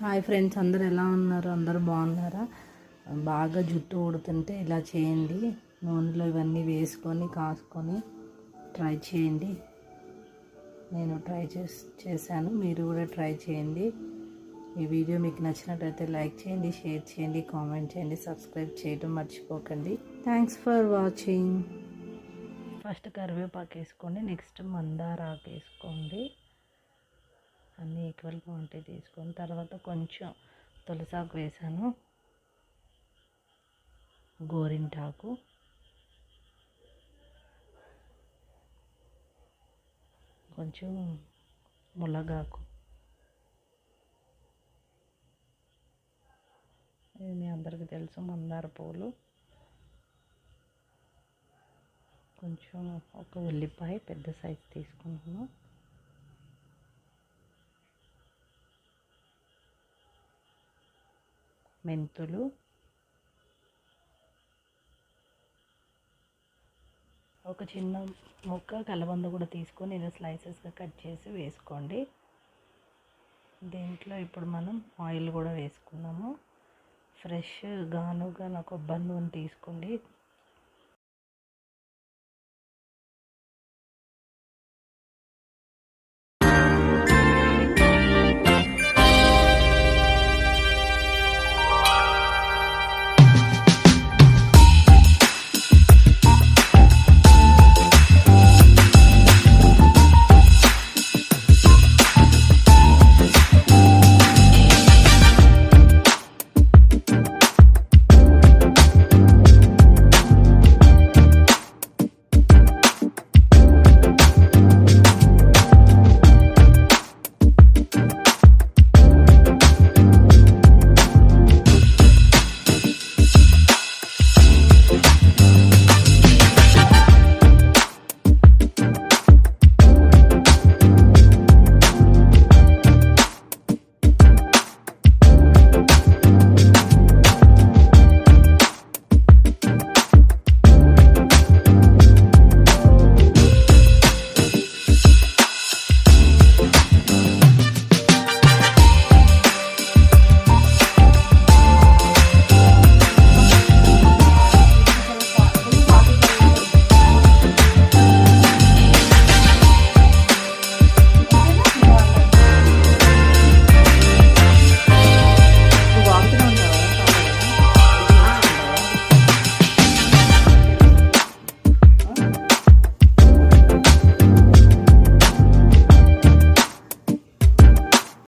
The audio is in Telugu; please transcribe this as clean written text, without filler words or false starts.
హాయ్ ఫ్రెండ్స్, అందరు ఎలా ఉన్నారు? అందరూ బాగున్నారా? బాగా జుట్టు ఊడుతుంటే ఇలా చేయండి. నూనెలో ఇవన్నీ వేసుకొని కాసుకొని ట్రై చేయండి. నేను ట్రై చేశాను, మీరు కూడా ట్రై చేయండి. ఈ వీడియో మీకు నచ్చినట్లయితే లైక్ చేయండి, షేర్ చేయండి, కామెంట్ చేయండి, సబ్స్క్రైబ్ చేయడం మర్చిపోకండి. Thanks for watching. ఫస్ట్ కరివేపాకు వేసుకోండి, నెక్స్ట్ మందార ఆకు వేసుకోండి. అన్నీ ఈక్వల్ క్వాంటిటీ తీసుకొని తర్వాత కొంచెం తులసాకు వేసాను, గోరింటాకు, కొంచెం ములగాకు. ఇది మీ అందరికీ తెలుసు, మందార పూలు, కొంచెం ఒక ఉల్లిపాయ పెద్ద సైజు తీసుకుంటున్నాను, మెంతులు, ఒక చిన్న ముక్క కలబంద కూడా తీసుకొని నేను స్లైసెస్గా కట్ చేసి వేసుకోండి. దీంట్లో ఇప్పుడు మనం ఆయిల్ కూడా వేసుకున్నాము. ఫ్రెష్ గానుగ కొబ్బరి నూనె తీసుకోండి,